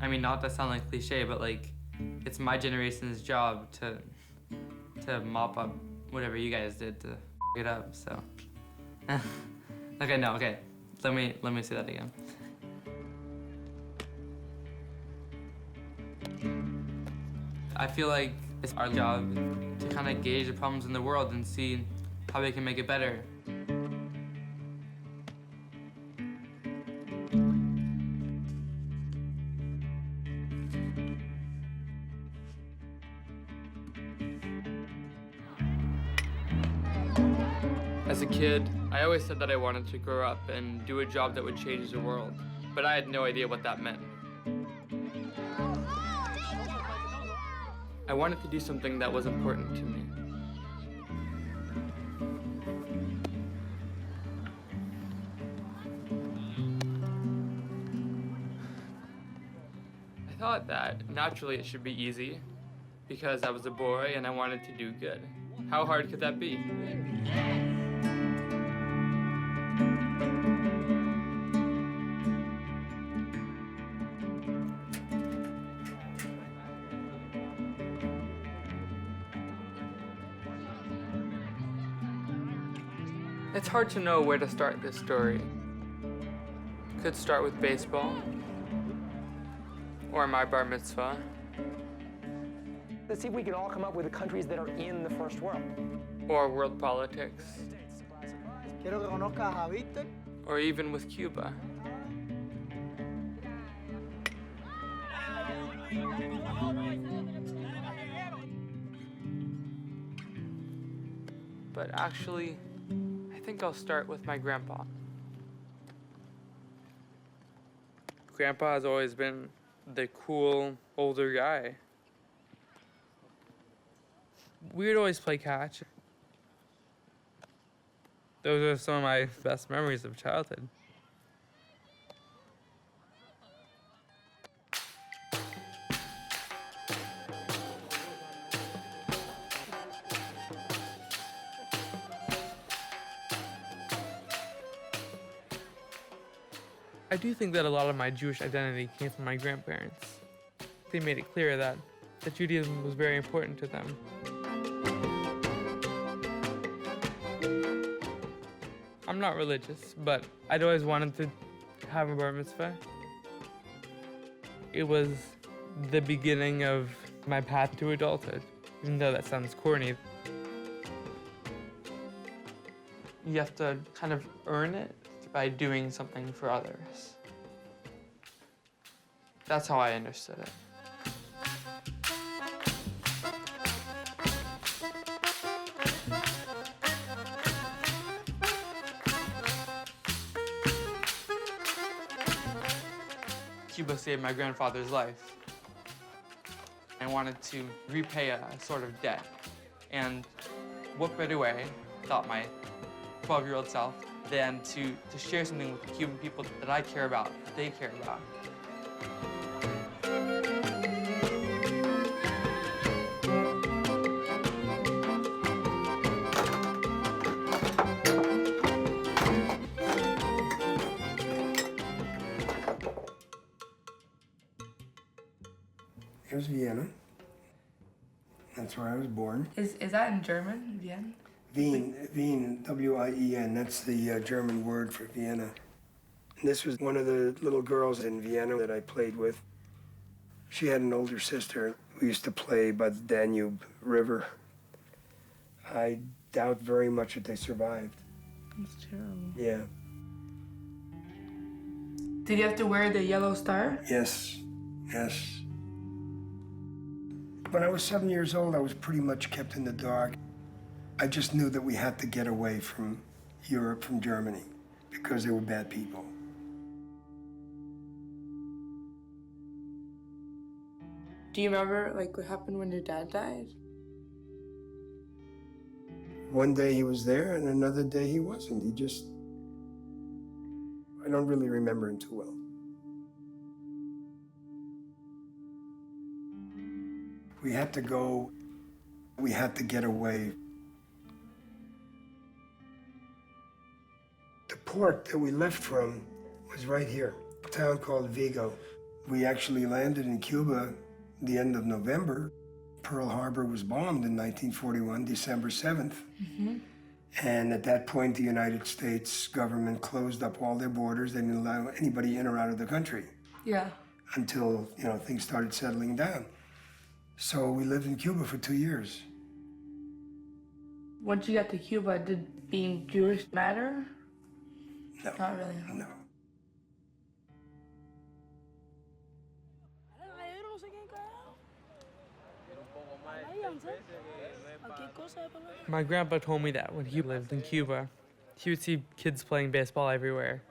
I mean, not to sound like cliche, but like, it's my generation's job to mop up whatever you guys did to it up. So, okay, no, okay. Let me say that again. I feel like it's our job to kind of gauge the problems in the world and see how we can make it better. As a kid, I always said that I wanted to grow up and do a job that would change the world, but I had no idea what that meant. I wanted to do something that was important to me. I thought that naturally it should be easy because I was a boy and I wanted to do good. How hard could that be? It's hard to know where to start this story. Could start with baseball, or my Bar Mitzvah. Let's see if we can all come up with the countries that are in the first world. Or world politics. Or even with Cuba. But actually, I think I'll start with my grandpa. Grandpa has always been the cool, older guy. We would always play catch. Those are some of my best memories of childhood. I do think that a lot of my Jewish identity came from my grandparents. They made it clear that Judaism was very important to them. I'm not religious, but I'd always wanted to have a bar mitzvah. It was the beginning of my path to adulthood, even though that sounds corny. You have to kind of earn it by doing something for others. That's how I understood it. Cuba saved my grandfather's life. I wanted to repay a sort of debt. And what better way, thought my 12-year-old self, than to share something with the Cuban people that I care about, that they care about. Here's Vienna. That's where I was born. Is that in German, Vienna? Wien, W-I-E-N, that's the German word for Vienna. And this was one of the little girls in Vienna that I played with. She had an older sister. We used to play by the Danube River. I doubt very much that they survived. That's terrible. Yeah. Did you have to wear the yellow star? Yes, yes. When I was 7 years old, I was pretty much kept in the dark. I just knew that we had to get away from Europe, from Germany, because they were bad people. Do you remember, like, what happened when your dad died? One day he was there, and another day he wasn't. I don't really remember him too well. We had to go, we had to get away. The port that we left from was right here, a town called Vigo. We actually landed in Cuba the end of November. Pearl Harbor was bombed in 1941, December 7th. And at that point, the United States government closed up all their borders. They didn't allow anybody in or out of the country. Yeah. Until, things started settling down. So we lived in Cuba for 2 years. Once you got to Cuba, did being Jewish matter? No. Not really. No. My grandpa told me that when he lived in Cuba, he would see kids playing baseball everywhere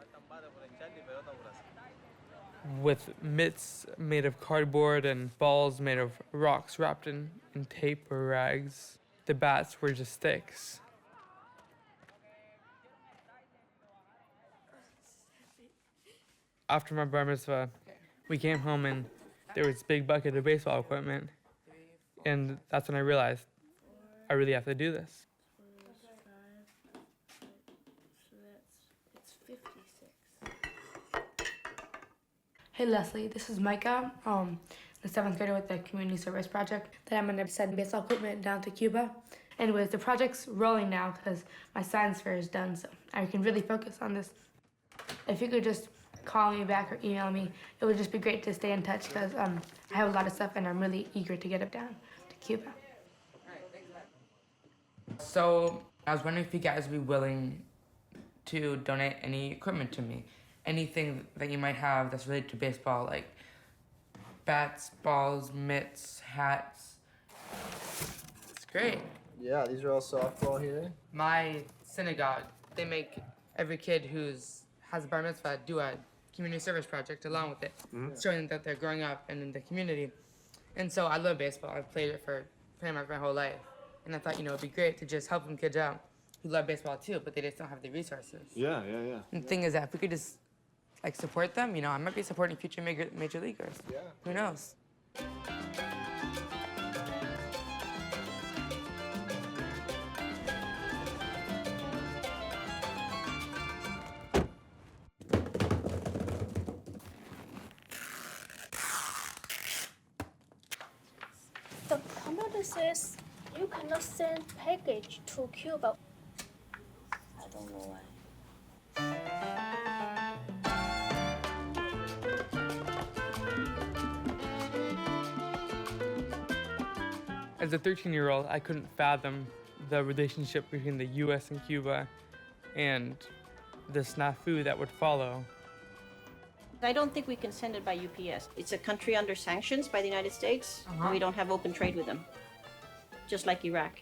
with mitts made of cardboard and balls made of rocks wrapped in tape or rags. The bats were just sticks. After my bar mitzvah, we came home and there was this big bucket of baseball equipment. And that's when I realized I really have to do this. Hey Leslie, this is Mica, the 7th grader with the community service project that I'm gonna send baseball equipment down to Cuba. Anyways, the project's rolling now because my science fair is done, so I can really focus on this. If you could just call me back or email me, it would just be great to stay in touch because I have a lot of stuff and I'm really eager to get it down to Cuba. So I was wondering if you guys would be willing to donate any equipment to me. Anything that you might have that's related to baseball, like bats, balls, mitts, hats. It's great. Yeah, these are all softball here. My synagogue, they make every kid has a bar mitzvah do a community service project along with it, showing them that they're growing up and in the community. And so I love baseball. I've played it for pretty much my whole life. And I thought, it'd be great to just help them kids out who love baseball too, but they just don't have the resources. Yeah. And the thing is that if we could just support them, I might be supporting future major leaguers. Yeah. Who knows? The commander says you cannot send package to Cuba. I don't know why. As a 13-year-old, I couldn't fathom the relationship between the US and Cuba and the snafu that would follow. I don't think we can send it by UPS. It's a country under sanctions by the United States. We don't have open trade with them, just like Iraq.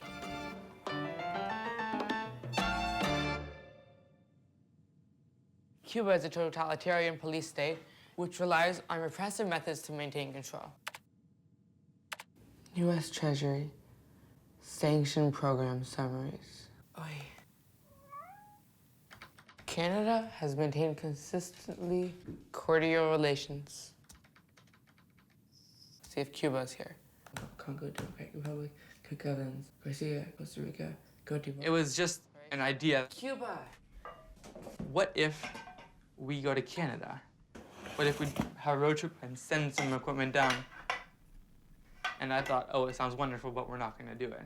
Cuba is a totalitarian police state which relies on repressive methods to maintain control. U.S. Treasury, sanction program summaries. Oy. Canada has maintained consistently cordial relations. See if Cuba is here. Congo, Democratic Republic, Cubans, Garcia, Costa Rica, Cote d'Ivoire. It was just an idea. Cuba! What if we go to Canada? What if we have a road trip and send some equipment down? And I thought, oh, it sounds wonderful, but we're not going to do it.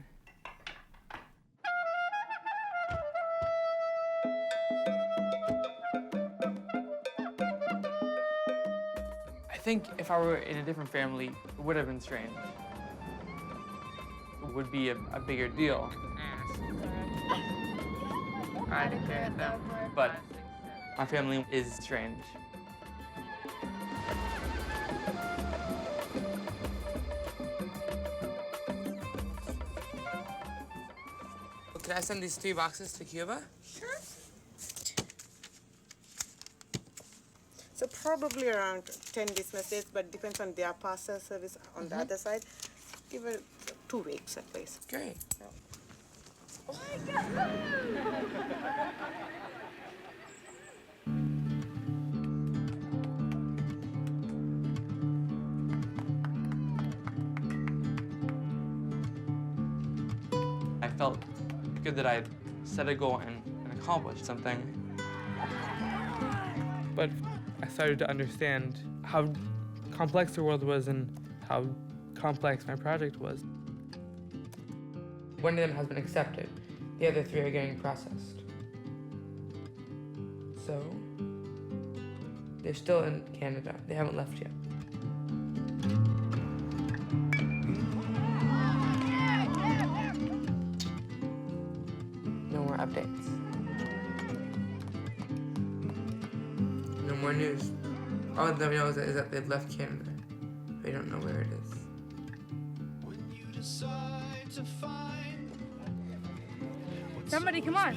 I think if I were in a different family, it would have been strange. It would be a bigger deal. I declare them, but my family is strange. Could I send these 3 boxes to Cuba? Sure. So probably around 10 business days, but depends on their parcel service on the other side. Give it 2 weeks at least. Great. I felt good that I had set a goal and accomplished something. But I started to understand how complex the world was and how complex my project was. One of them has been accepted. The other three are getting processed. So, they're still in Canada. They haven't left yet. No more updates. No more news. All that we know is that they've left Canada. We don't know where it is. Somebody, come on.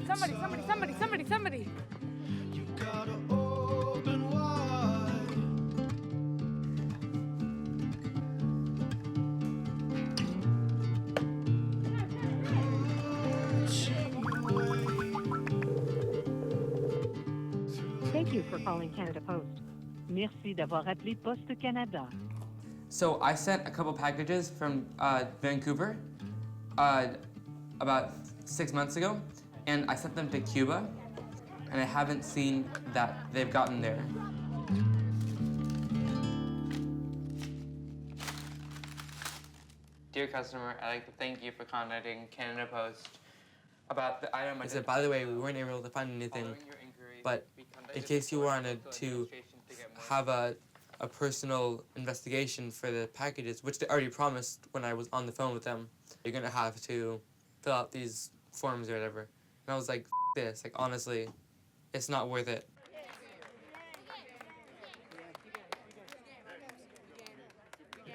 Somebody. Thank you for calling Canada Post. Merci d'avoir appelé Poste Canada. So I sent a couple packages from Vancouver about 6 months ago, and I sent them to Cuba, and I haven't seen that they've gotten there. Dear customer, I'd like to thank you for contacting Canada Post about the item. I said, by the way, we weren't able to find anything, but in case you wanted to have a personal investigation for the packages, which they already promised when I was on the phone with them, you're gonna have to fill out these forms or whatever. And I was like, this, like honestly, it's not worth it.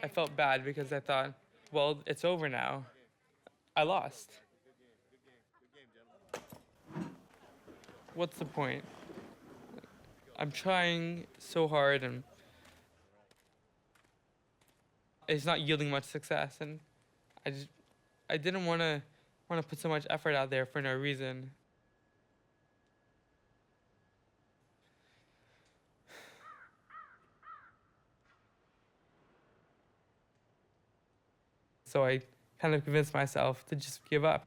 I felt bad because I thought, well, it's over now. I lost. What's the point? I'm trying so hard and it's not yielding much success, and I didn't want to put so much effort out there for no reason. So I kind of convinced myself to just give up.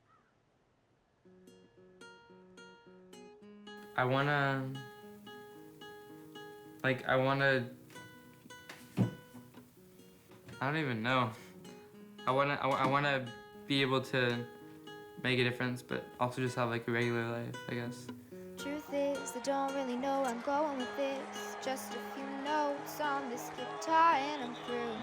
I don't even know. I wanna be able to make a difference, but also just have like a regular life, I guess. Truth is, I don't really know where I'm going with this. Just a few notes on this guitar and I'm through.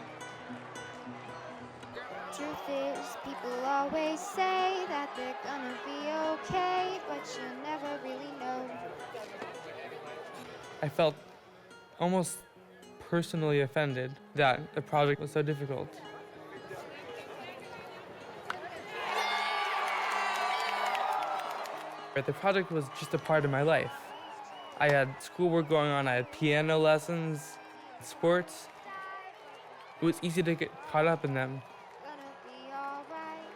Truth is, people always say that they're gonna be okay, but you never really know. I felt almost personally offended that the project was so difficult. But the project was just a part of my life. I had schoolwork going on, I had piano lessons, sports. It was easy to get caught up in them. Gonna be alright,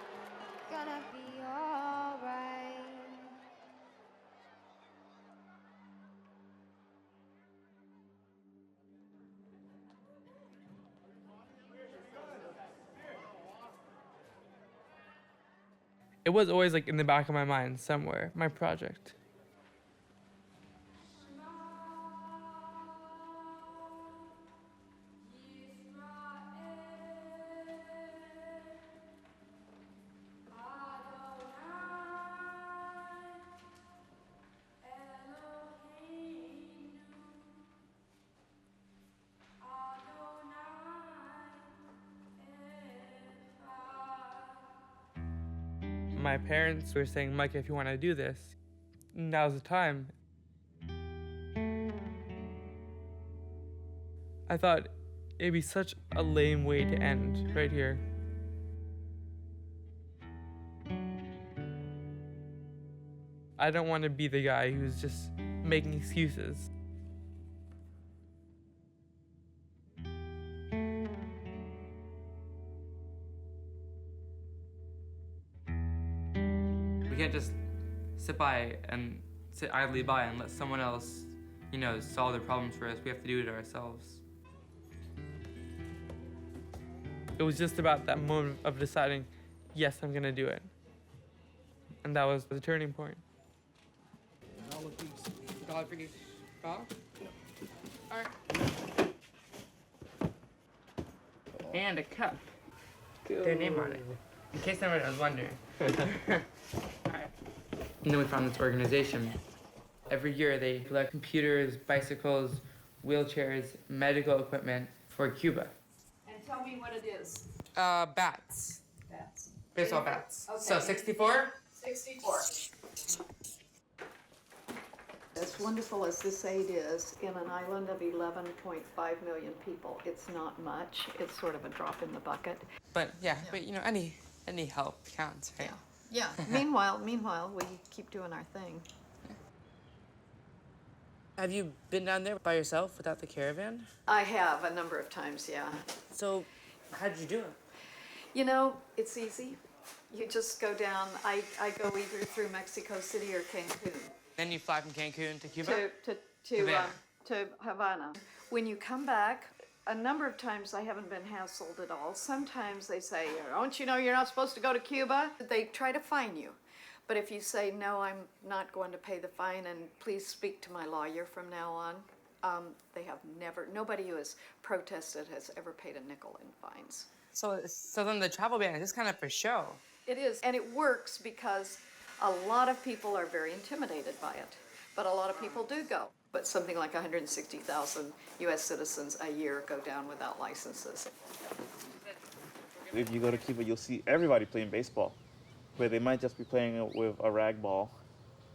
gonna be alright. It was always like in the back of my mind somewhere, my project. My parents were saying, Micah, if you want to do this, now's the time. I thought it'd be such a lame way to end right here. I don't want to be the guy who's just making excuses. can't just sit idly by and let someone else, solve their problems for us. We have to do it ourselves. It was just about that moment of deciding, yes, I'm gonna do it. And that was the turning point. $1 for each ball? All right. And a cup. Their name on it. In case anyone was wondering. All right. And then we found this organization. Every year they collect computers, bicycles, wheelchairs, medical equipment for Cuba. And tell me what it is. Bats. Bats. Baseball bats. Okay. So 64? 64. As wonderful as this aid is, in an island of 11.5 million people, it's not much. It's sort of a drop in the bucket. But any help counts, right? Yeah. Meanwhile, we keep doing our thing. Have you been down there by yourself without the caravan? I have a number of times, yeah. So, how did you do it? It's easy. You just go down. I go either through Mexico City or Cancun. Then you fly from Cancun to Cuba? To Havana. When you come back, a number of times I haven't been hassled at all. Sometimes they say, don't you know you're not supposed to go to Cuba? They try to fine you. But if you say, no, I'm not going to pay the fine and please speak to my lawyer from now on, nobody who has protested has ever paid a nickel in fines. So then the travel ban is just kind of for show. It is, and it works because a lot of people are very intimidated by it, but a lot of people do go. But something like 160,000 U.S. citizens a year go down without licenses. If you go to Cuba, you'll see everybody playing baseball, where they might just be playing with a rag ball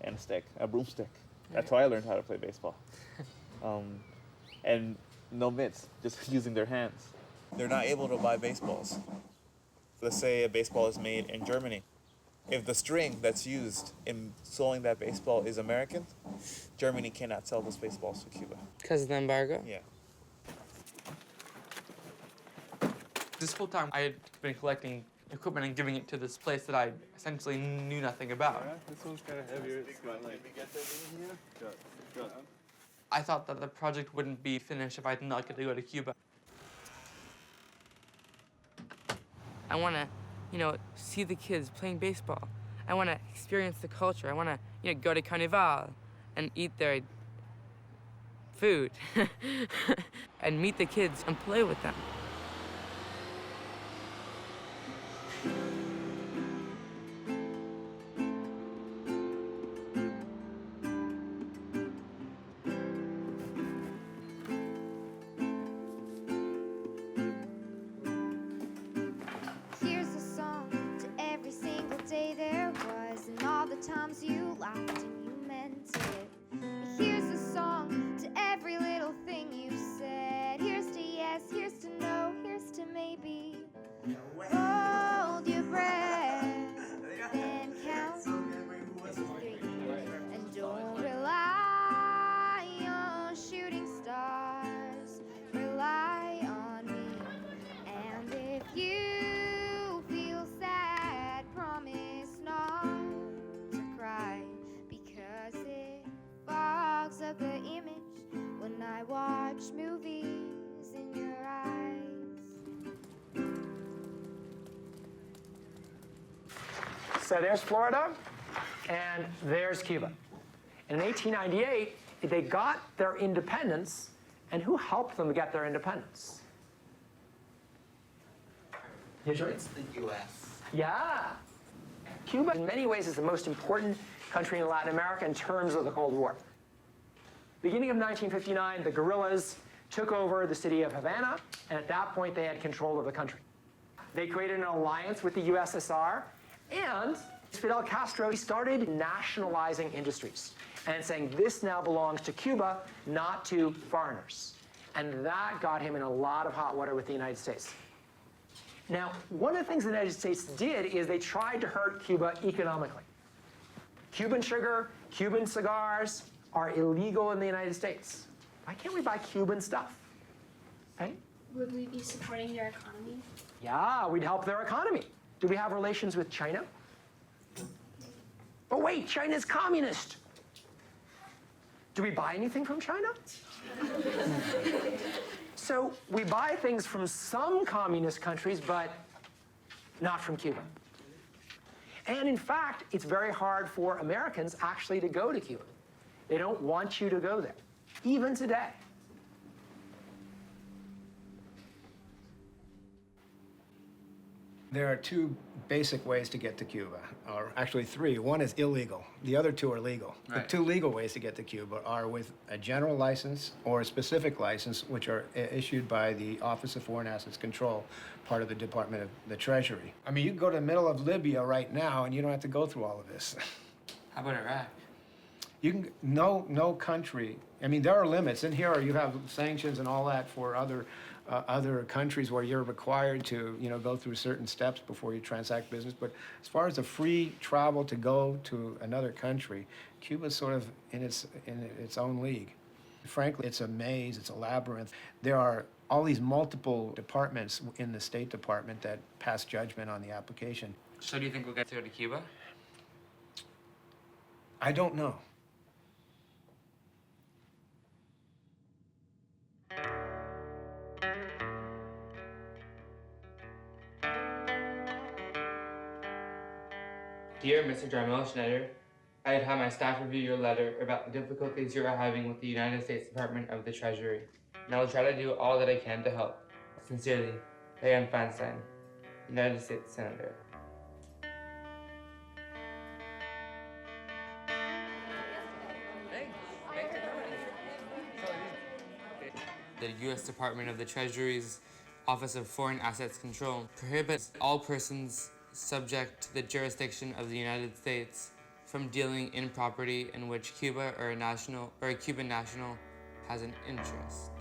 and a stick, a broomstick. That's how I learned how to play baseball. And no mitts, just using their hands. They're not able to buy baseballs. Let's say a baseball is made in Germany. If the string that's used in sewing that baseball is American, Germany cannot sell those baseballs to Cuba. Because of the embargo? Yeah. This whole time I had been collecting equipment and giving it to this place that I essentially knew nothing about. This one's kind of heavier. It's got like... Good. I thought that the project wouldn't be finished if I did not get to go to Cuba. I want to, see the kids playing baseball. I want to experience the culture. I want to, go to Carnival and eat their food and meet the kids and play with them. Here's a song to every single day there was, and all the times you laughed and you meant it. Here's a song to every little thing you said. Here's to yes, here's to no, here's to maybe. Hold your breath and count to 3, and don't rely on shooting stars. Rely on me, and if you feel sad, promise not to cry, because it fogs up the image when I watch movies in your eyes. So there's Florida, and there's Cuba. In 1898, they got their independence, and who helped them get their independence? It's the U.S. Yeah. Cuba, in many ways, is the most important country in Latin America in terms of the Cold War. Beginning of 1959, the guerrillas took over the city of Havana, and at that point, they had control of the country. They created an alliance with the USSR, and Fidel Castro started nationalizing industries and saying this now belongs to Cuba, not to foreigners. And that got him in a lot of hot water with the United States. Now, one of the things the United States did is they tried to hurt Cuba economically. Cuban sugar, Cuban cigars are illegal in the United States. Why can't we buy Cuban stuff? Right? Would we be supporting their economy? Yeah, we'd help their economy. Do we have relations with China? But wait, China's communist. Do we buy anything from China? So we buy things from some communist countries, but not from Cuba. And in fact, it's very hard for Americans actually to go to Cuba. They don't want you to go there, even today. There are two basic ways to get to Cuba, or actually three. One is illegal. The other two are legal. Right. The two legal ways to get to Cuba are with a general license or a specific license, which are issued by the Office of Foreign Assets Control, part of the Department of the Treasury. I mean, you can go to the middle of Libya right now, and you don't have to go through all of this. How about Iraq? You can, no country, I mean, there are limits. In here, you have sanctions and all that for other countries where you're required to, go through certain steps before you transact business. But as far as the free travel to go to another country, Cuba's sort of in its own league. Frankly, it's a maze, it's a labyrinth. There are all these multiple departments in the State Department that pass judgment on the application. So do you think we'll get to go to Cuba? I don't know. Dear Mr. Jarmel Schneider, I had had my staff review your letter about the difficulties you are having with the United States Department of the Treasury, and I will try to do all that I can to help. Sincerely, Diane Feinstein, United States Senator. The U.S. Department of the Treasury's Office of Foreign Assets Control prohibits all persons subject to the jurisdiction of the United States from dealing in property in which Cuba or a Cuban national has an interest.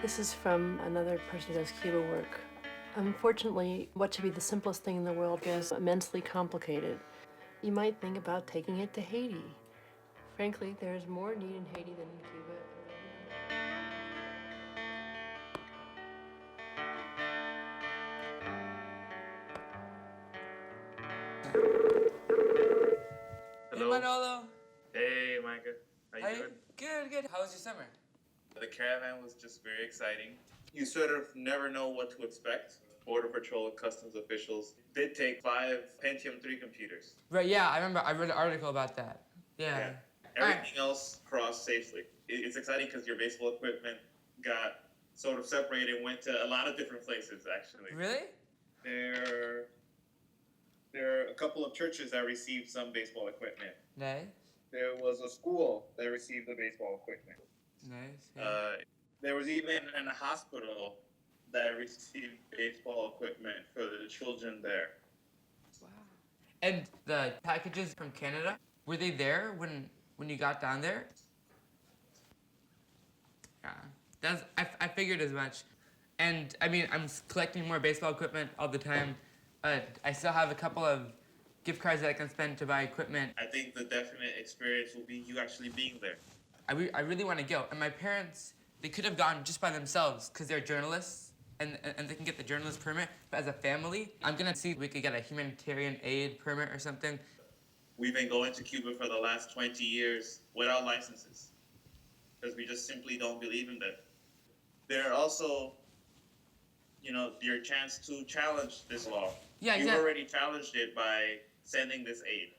This is from another person who does Cuba work. Unfortunately, what should be the simplest thing in the world is immensely complicated. You might think about taking it to Haiti. Frankly, there's more need in Haiti than in Cuba. Hello. Hey, Manolo. Hey, Mica. How you doing? Good. How was your summer? The caravan was just very exciting. You sort of never know what to expect. Border Patrol, customs officials did take 5 Pentium 3 computers. Right, yeah, I remember. I read an article about that. Yeah. Everything else crossed safely. It's exciting because your baseball equipment got sort of separated and went to a lot of different places, actually. Really? There are a couple of churches that received some baseball equipment. Nice. There was a school that received the baseball equipment. Nice. Yeah. There was even a hospital that received baseball equipment for the children there. Wow. And the packages from Canada, were they there when you got down there? Yeah. I figured as much. And I mean, I'm collecting more baseball equipment all the time. I still have a couple of gift cards that I can spend to buy equipment. I think the definite experience will be you actually being there. I really want to go. And my parents, they could have gone just by themselves because they're journalists and they can get the journalist permit. But as a family, I'm going to see if we could get a humanitarian aid permit or something. We've been going to Cuba for the last 20 years without licenses because we just simply don't believe in that. There are also, your chance to challenge this law. Yeah, You've exactly. already challenged it by sending this aid.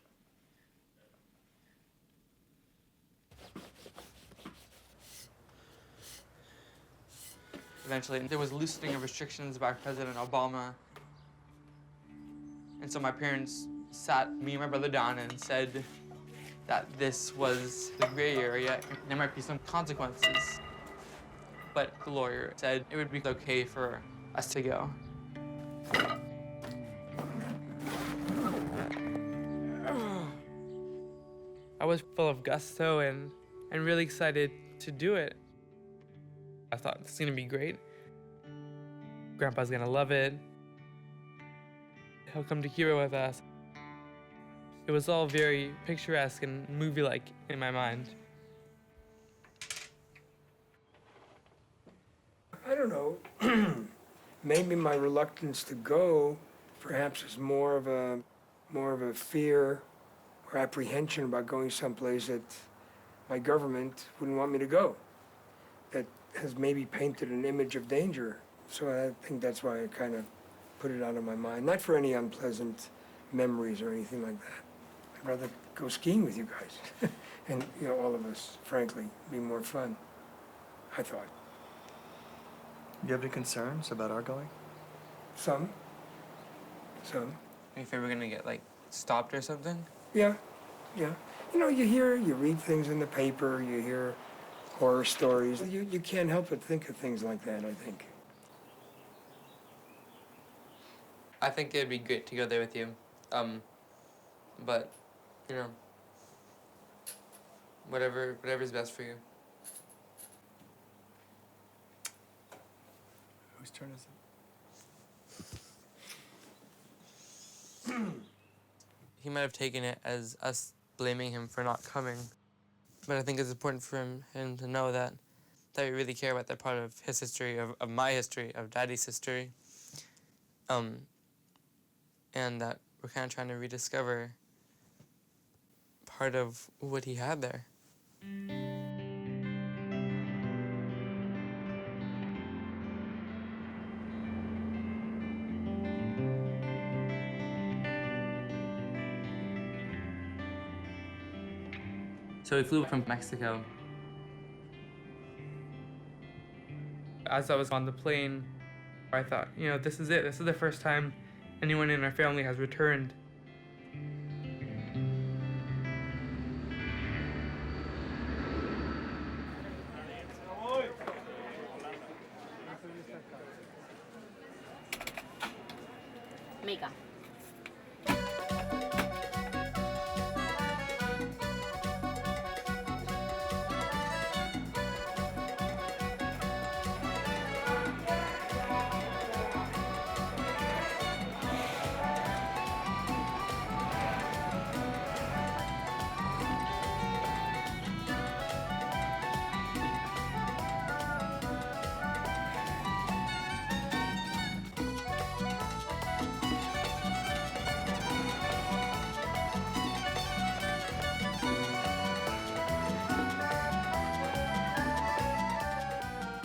Eventually, there was loosening of restrictions by President Obama. And so my parents sat me and my brother down and said that this was the gray area and there might be some consequences. But the lawyer said it would be okay for us to go. I was full of gusto and really excited to do it. I thought it's gonna be great. Grandpa's gonna love it. He'll come to Cuba with us. It was all very picturesque and movie-like in my mind. I don't know. Maybe my reluctance to go perhaps was more of a fear or apprehension about going someplace that my government wouldn't want me to go. That has maybe painted an image of danger. So I think that's why I kind of put it out of my mind. Not for any unpleasant memories or anything like that. I'd rather go skiing with you guys. And, you know, all of us, frankly, be more fun, I thought. You have any concerns about our going? Some. Are you afraid we're gonna get, like, stopped or something? Yeah. You know, you read things in the paper, you hear horror stories. You can't help but think of things like that, I think. I think it'd be great to go there with you. But, you know, whatever's best for you. Whose turn is it? He might have taken it as us blaming him for not coming. But I think it's important for him to know that we really care about that part of his history, of my history, of Daddy's history. And that we're kind of trying to rediscover part of what he had there. So we flew from Mexico. As I was on the plane, I thought, you know, this is it. This is the first time anyone in our family has returned. Mica.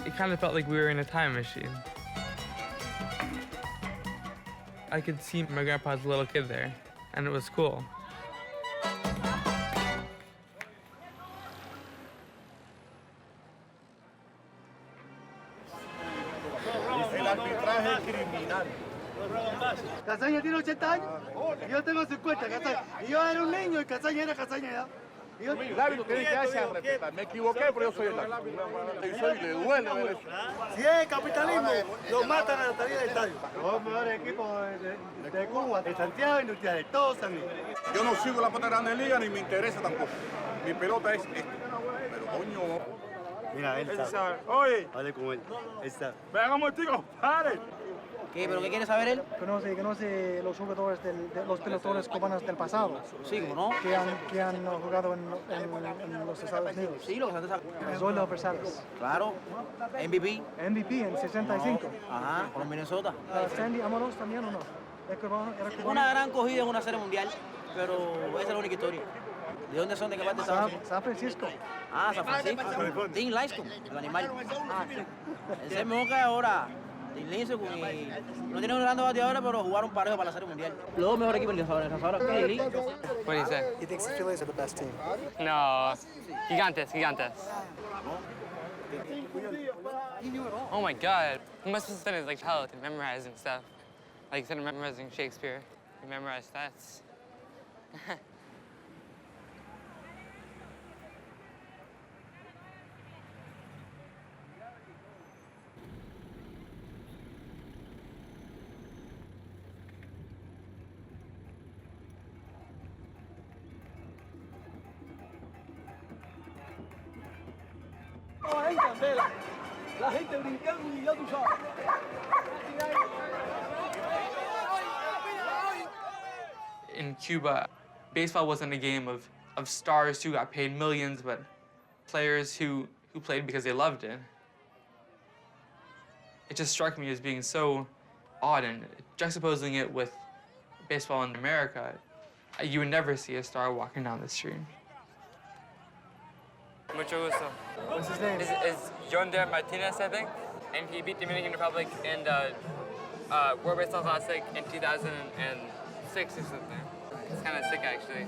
It kind of felt like we were in a time machine. I could see my grandpa's little kid there, and it was cool. El arbitraje criminal. Casaña tiene 80 años y yo tengo 50, Casaña. Y yo era un niño y Casaña era Casaña ya. El árbitro tiene que hacer respetar. Me equivoqué, pero yo soy el árbitro. Y le duele ver eso. Si es capitalismo, lo matan a la salida del estadio. Los mejores equipos de Cuba, de Santiago y de todos San Miguel. Yo no sigo la pelota grande liga ni me interesa tampoco. Mi pelota es esto. Pero coño. Mira, él sabe. Oye. Hable con él. Él sabe. Venga, un momentico, pare. ¿Qué? ¿Pero qué quiere saber él? Conoce los jugadores, los pelotones cubanos del pasado. Sí, ¿cómo no? Que han jugado en los Estados Unidos. Sí, lo que se sabe. Zoilo Versales. Claro. MVP. MVP en 65. Ajá, con los Minnesota. Sandy Amoros también o no. ¿Era cubano? Una gran cogida en una serie mundial, pero esa es la única historia. ¿De dónde son? ¿De qué parte de Estados Unidos? San Francisco. Ah, San Francisco. Tim Lincecum, el animal. Ah, sí. Ese es mejor que ahora. Tim Lincecum y no tienen un gran bateador, pero jugaron parejo para la serie mundial. Los dos mejores equipos en el ahora. Kelly. What do you say? He thinks the Phillies are the best team. No, gigantes. Oh my God, he must have spent his like childhood memorizing stuff. Like instead of memorizing Shakespeare, he memorized stats. Hay candela. La gente brincando y ya tú sabes. In Cuba, baseball wasn't a game of stars who got paid millions, but players who played because they loved it. It just struck me as being so odd, and juxtaposing it with baseball in America, you would never see a star walking down the street. Mucho gusto. What's his name? This is John De Martinez, I think, and he beat Dominican Republic in the World Baseball Classic in 2006 or something. It's kind of sick, actually.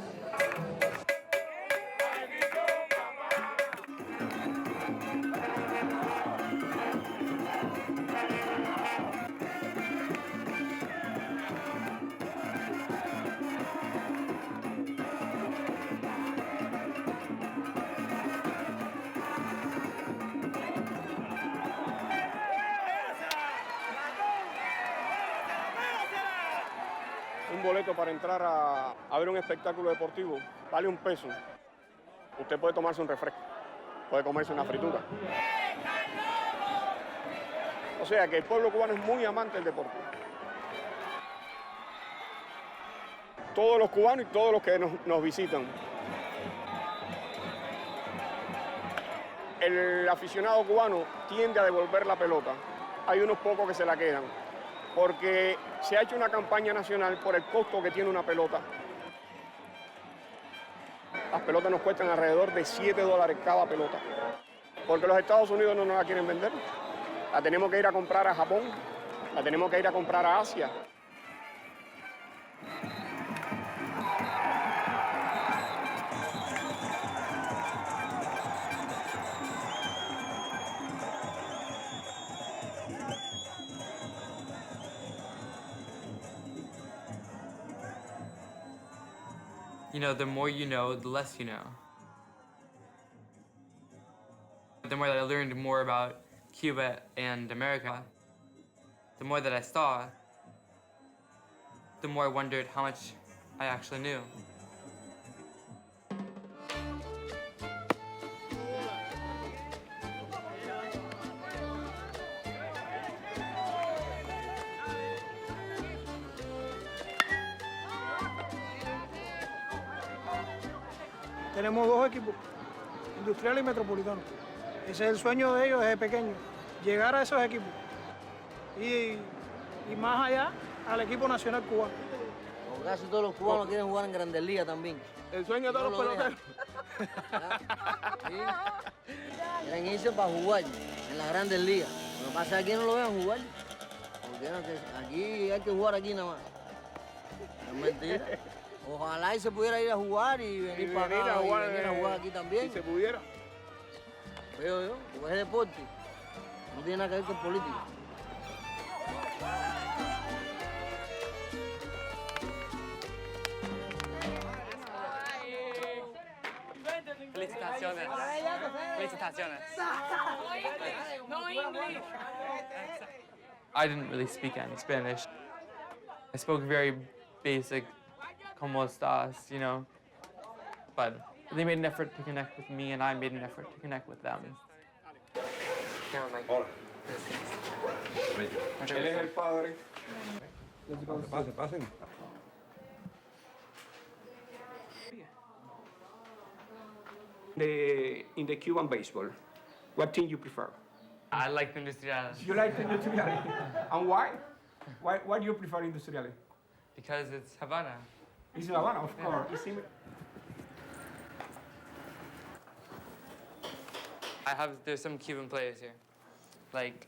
Un boleto para entrar a ver un espectáculo deportivo vale $1. Usted puede tomarse un refresco, puede comerse una fritura. O sea que el pueblo cubano es muy amante del deporte. Todos los cubanos y todos los que nos visitan. El aficionado cubano tiende a devolver la pelota. Hay unos pocos que se la quedan, porque se ha hecho una campaña nacional por el costo que tiene una pelota. Las pelotas nos cuestan alrededor de $7 cada pelota, porque los Estados Unidos no nos la quieren vender. La tenemos que ir a comprar a Japón, la tenemos que ir a comprar a Asia. You know, the more you know, the less you know. The more that I learned more about Cuba and America, the more that I saw, the more I wondered how much I actually knew. Tenemos 2 equipos, industrial y metropolitano. Ese es el sueño de ellos desde pequeños, llegar a esos equipos. Y más allá, al equipo nacional cubano. Casi todos los cubanos quieren jugar en Grandes Ligas también. El sueño de todos los peloteros. Quieren irse para jugar en las Grandes Ligas. Lo que pasa es que aquí no lo vean jugar. Porque aquí hay que jugar aquí nada más. Es mentira. Ojalá y se pudiera ir a jugar y venir para acá y venir a jugar aquí también. Si se pudiera. Veo yo, porque es deporte. No tiene nada que ver con política. Felicitaciones. Felicitaciones. No English. I didn't really speak any Spanish. I spoke very basic, como estás, you know, but they made an effort to connect with me and I made an effort to connect with them. Hola. Él es el padre. Pasen. In the Cuban baseball, what team you prefer? I like the Industrial. You like the Industrial? And why? Why do you prefer Industrial? Because it's Havana. It's Havana, of course. There's some Cuban players here, like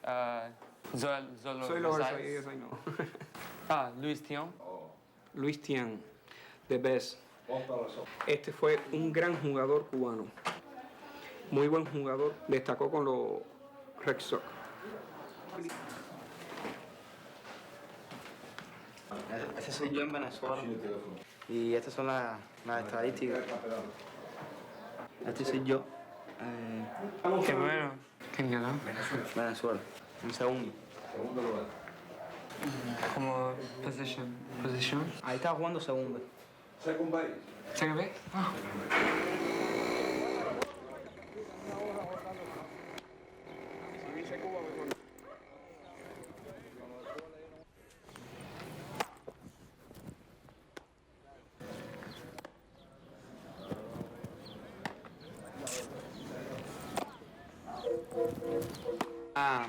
Zolo Soy lo Rosales. yes, I know. Luis Tian. Luis Tian, the best. Este fue un gran jugador cubano. Muy buen jugador. Destacó con los Red Sox. Ese soy yo en Venezuela. Y estas son las estadísticas. Este soy yo. Qué bueno. ¿Quién ganó? Venezuela. Un segundo. Segundo lugar. Como posición. Ahí está jugando segundo. Second base. Second base? Oh.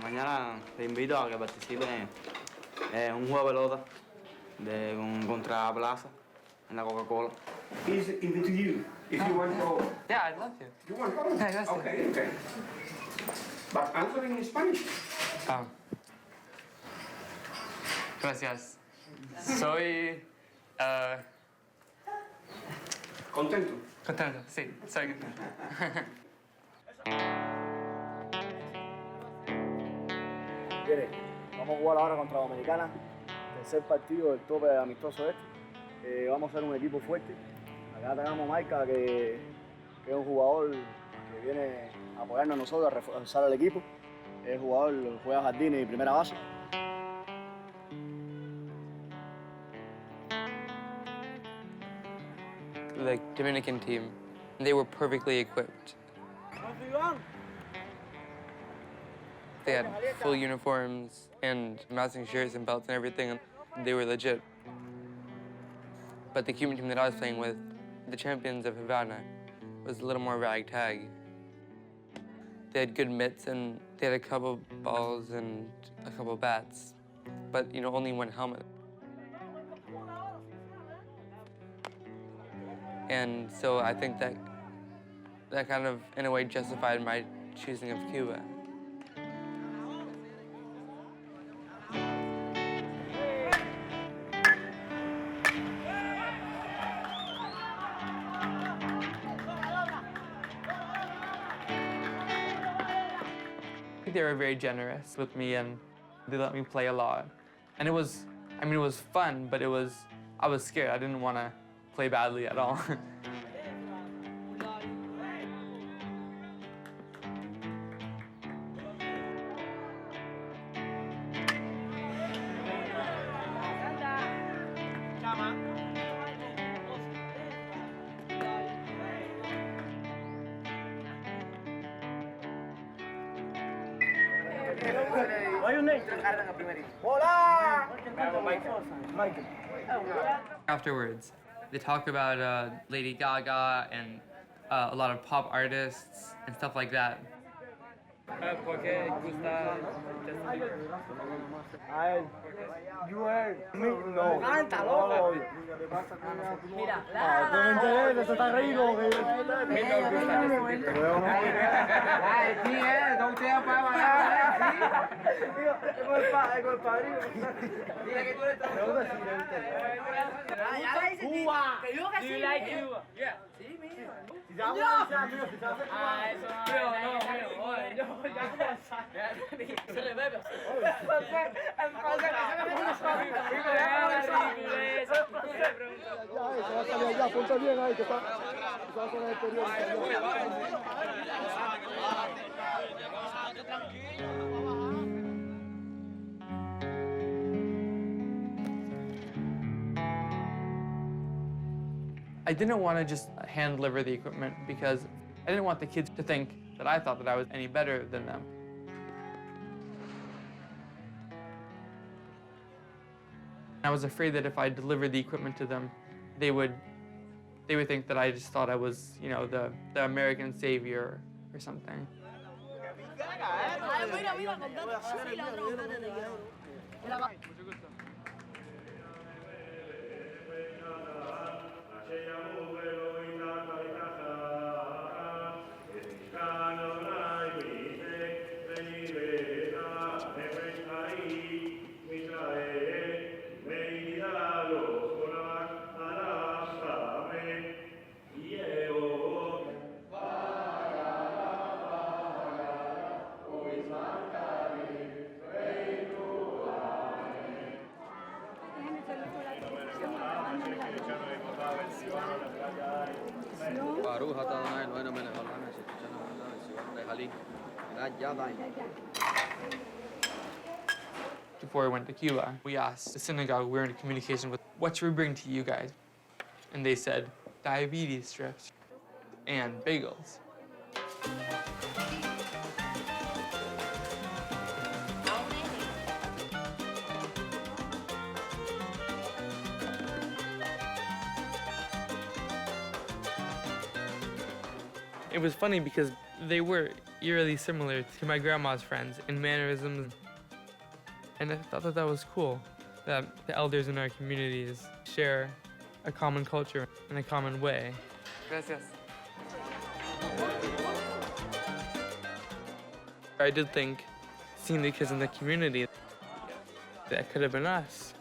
Mañana te invito a que participes en un juego de pelota contra Plaza, en la Coca-Cola. He's into you. If you want to go. Yeah, I'd love to. You want to go? Yeah, yes, okay, okay. But answering in Spanish. Oh. Gracias. Soy. Contento. Contento, sí, soy contento. Vamos a jugar ahora contra Dominicana, tercer partido del tope amistoso este. Vamos a ser un equipo fuerte. Acá tenemos a Mica, que es un jugador que viene a apoyarnos a nosotros, a reforzar al equipo. Es jugador, juega jardines y primera base. The Dominican team, they were perfectly equipped. They had full uniforms and matching shirts and belts and everything, and they were legit. But the Cuban team that I was playing with, the champions of Havana, was a little more ragtag. They had good mitts and they had a couple balls and a couple bats, but you know, only one helmet. And so I think that kind of, in a way, justified my choosing of Cuba. They were very generous with me and they let me play a lot. And it was, I mean, it was fun, but I was scared. I didn't want to play badly at all. Afterwards, they talk about Lady Gaga and a lot of pop artists and stuff like that. You were me, no. Mira, no me interesa, eso está rico. Cuba. Do you like Cuba? Yeah. Sí, mío. I didn't want to just hand deliver the equipment because I didn't want the kids to think that I thought that I was any better than them. I was afraid that if I delivered the equipment to them, they would think that I just thought I was, you know, the American savior or something. Before I went to Cuba, we asked the synagogue we were in communication with, what should we bring to you guys? And they said, diabetes strips and bagels. It was funny because they were eerily similar to my grandma's friends in mannerisms. And I thought that was cool. that the elders in our communities share a common culture in a common way. Gracias. I did think, seeing the kids in the community, that could have been us.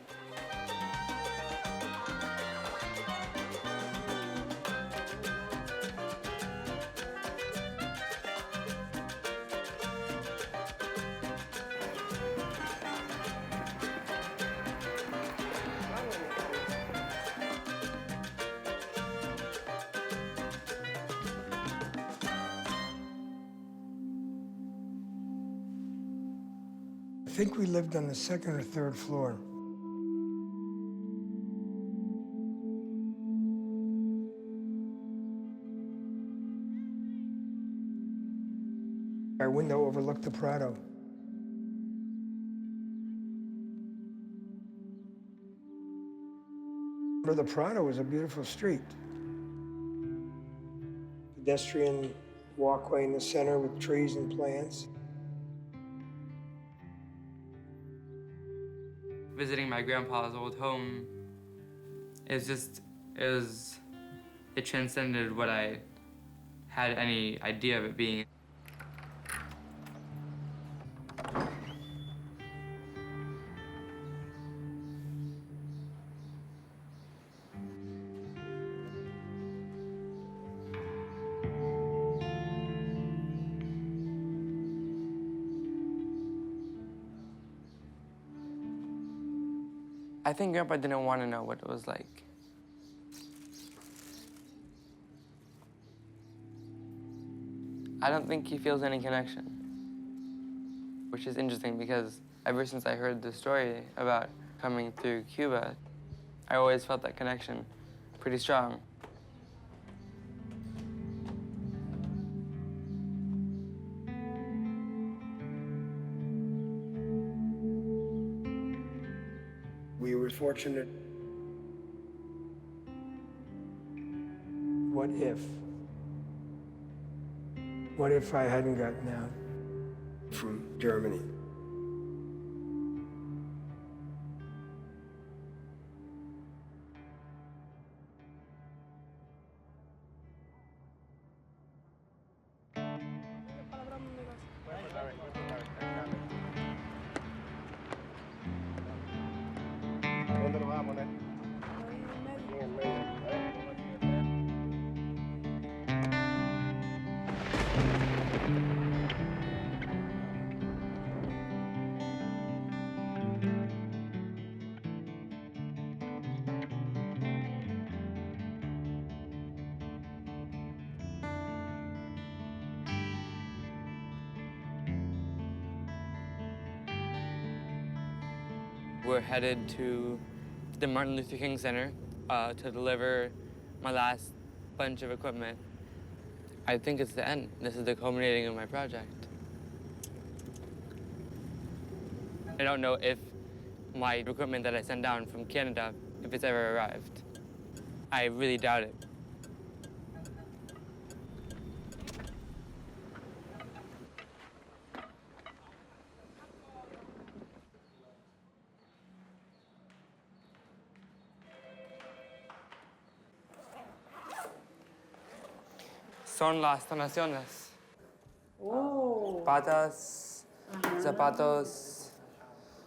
I think we lived on the second or third floor. Our window overlooked the Prado. The Prado was a beautiful street. Pedestrian walkway in the center with trees and plants. Visiting my grandpa's old home it transcended what I had any idea of it being. I think Grandpa didn't want to know what it was like. I don't think he feels any connection, which is interesting because ever since I heard the story about coming through Cuba, I always felt that connection pretty strong. We were fortunate. What if? What if I hadn't gotten out from Germany? ¿Dónde lo vas a poner? En el medio. We're headed to the Martin Luther King Center to deliver my last bunch of equipment. I think it's the end. This is the culminating of my project. I don't know if my equipment that I sent down from Canada, if it's ever arrived. I really doubt it. Son las donaciones. Oh. Patas, zapatos,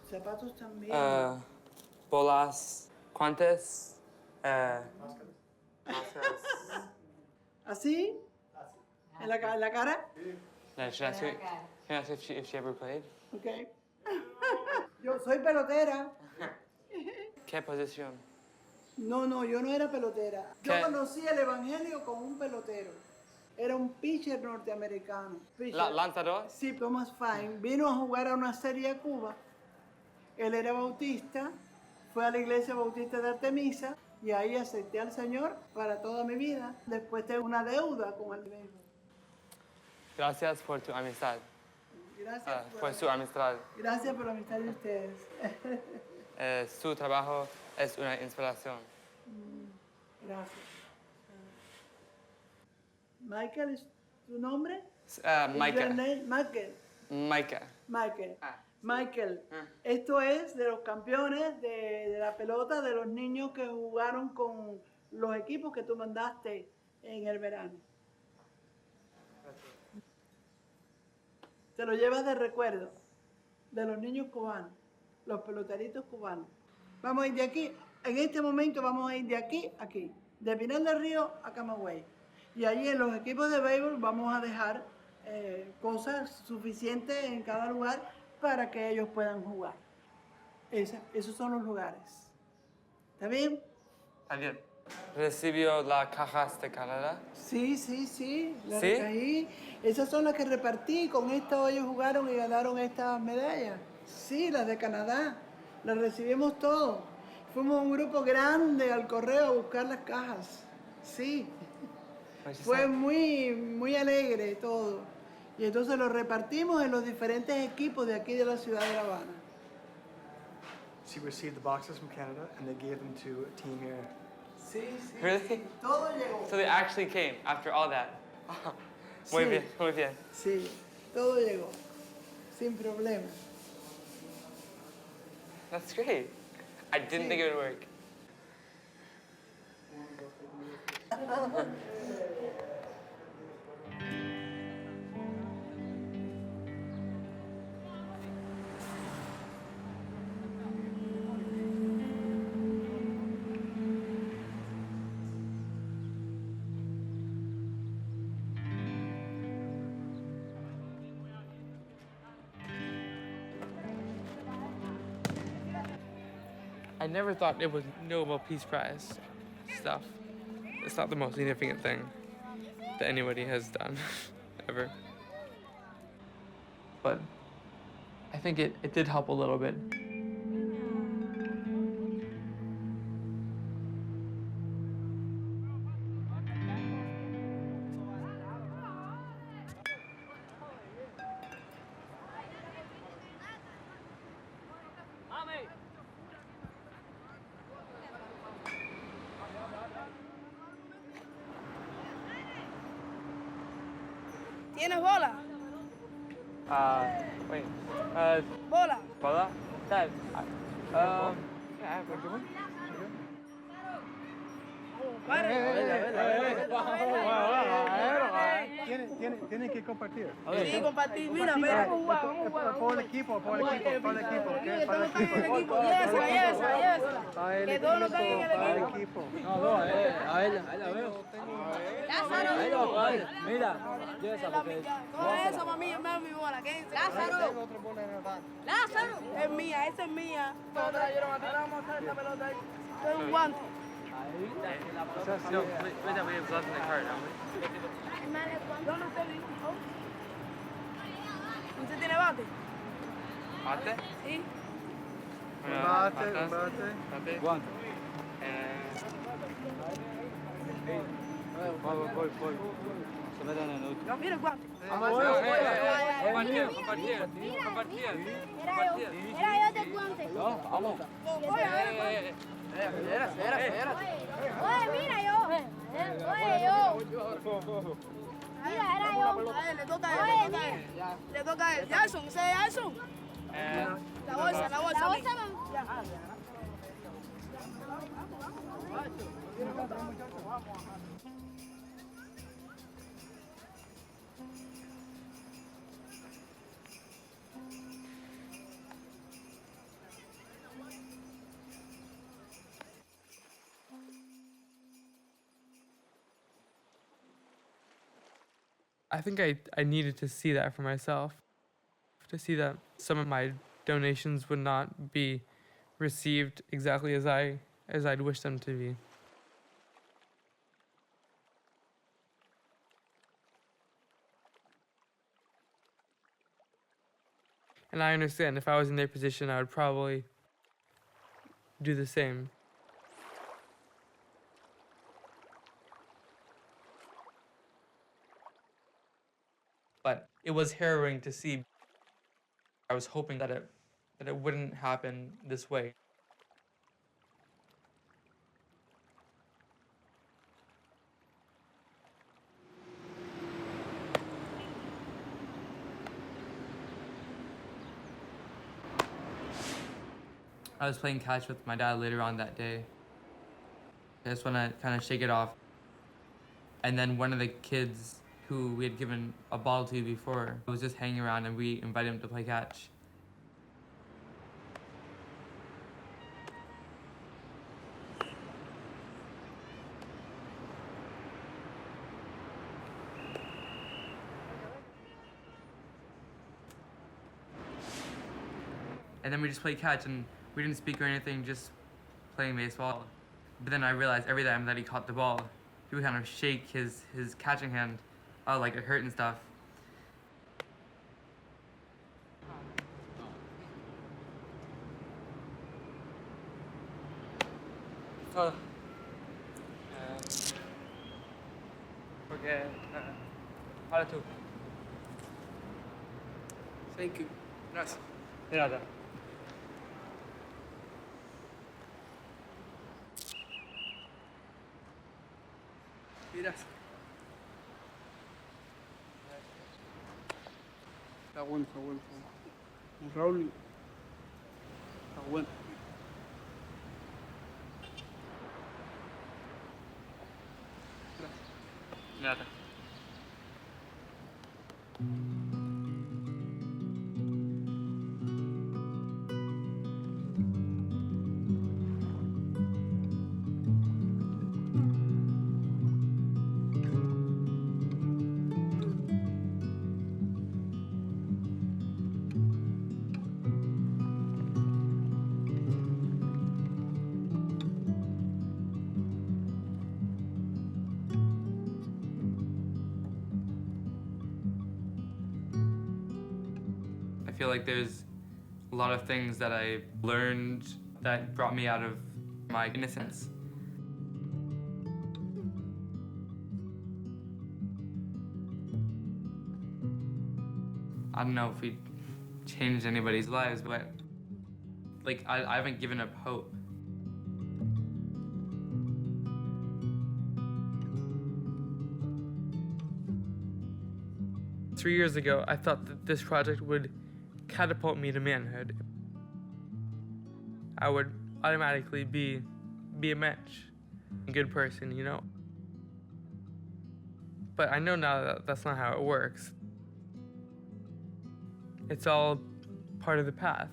Zapatos también. bolas, guantes, ¿Así? ¿En la cara? Can I ask if she ever played? Ok. Yo soy pelotera. ¿Qué posición? No, yo no era pelotera. Yo ¿Qué? conocí el evangelio con un pelotero. Era un pitcher norteamericano. ¿Lanzador? Sí, Thomas Fine. Vino a jugar a una serie a Cuba. Él era bautista. Fue a la iglesia bautista de Artemisa. Y ahí acepté al Señor para toda mi vida. Después tengo una deuda con el béisbol. Gracias por tu amistad. Gracias por su amistad. Gracias por la amistad de ustedes. Su trabajo es una inspiración. Gracias. Michael, ¿es tu nombre? Mica. Michael. Mica. Michael. Michael, esto es de los campeones de la pelota, de los niños que jugaron con los equipos que tú mandaste en el verano. Te lo llevas de recuerdo, de los niños cubanos, los peloteritos cubanos. Vamos a ir de aquí, en este momento vamos a ir de aquí a aquí, de Pinal del Río a Camagüey. Y allí en los equipos de béisbol vamos a dejar cosas suficientes en cada lugar para que ellos puedan jugar. Esos son los lugares. ¿Está bien? Está bien. ¿Recibió las cajas de Canadá? Sí, sí, sí. Las ¿Sí? recogí. Esas son las que repartí. Con esto ellos jugaron y ganaron estas medallas. Sí, las de Canadá. Las recibimos todos. Fuimos un grupo grande al correo a buscar las cajas. Sí. Fue muy alegre todo. Y entonces lo repartimos en los diferentes equipos de aquí de la ciudad de La Habana. She received the boxes from Canada and they gave them to a team here. Sí, sí. Really? Todo llegó. So they actually came after all that. Muy Sí. bien, muy bien. Sí, todo llegó. Sin problema. That's great. I didn't think it would work. I never thought it was Nobel Peace Prize stuff. It's not the most significant thing that anybody has done, ever. But I think it did help a little bit. ¿Tienes bola? Wait. Bola. Bola? Dad. Yeah, we're doing. Tienen que compartir. Sí, compartir. Mira, mira cómo juega, vamos a jugar. Por el equipo, por el equipo, por el equipo. Para el equipo. Yes. Que todos lo caigan en el equipo. No, no, a ella la veo. Lázaro. Mira, yo esa porque... Todo eso para mí, es mi bola. Lázaro. Lázaro. Es mía, esa es mía. Todos te la dieron a ti. Ahora vamos a hacer esta pelota ahí. Esto es un guante. No, wait, that we have left in the cart, haven't we? Yo no sé, ¿usted tiene bate? ¿Bate? Sí. Bate. Guante. Voy. Se meten en el último. No, mira el guante. Compartir. Era yo del guante. No, vamos. Espérate. Oye, mira yo. Mira, era yo. A él, le toca a él. Le toca a él. Jason, ¿ese es Jason? La bolsa. La bolsa, I think I needed to see that for myself, to see that some of my donations would not be received exactly as I'd wish them to be. And I understand if I was in their position, I would probably do the same. But it was harrowing to see. I was hoping that it wouldn't happen this way. I was playing catch with my dad later on that day. I just want to kind of shake it off. And then one of the kids who we had given a ball to before was just hanging around, and we invited him to play catch. And then we just played catch, and we didn't speak or anything, just playing baseball. But then I realized every time that he caught the ball, he would kind of shake his catching hand, like it hurt and stuff. Porque, para tú. Thank you. Gracias. De nada. Gracias. Está bueno, está bueno. Raúl, está bueno. Nada. I feel like there's a lot of things that I learned that brought me out of my innocence. I don't know if we changed anybody's lives, but like I haven't given up hope. Three years ago, I thought that this project would catapult me to manhood. I would automatically be a mensch, a good person, you know? But I know now that that's not how it works. It's all part of the path.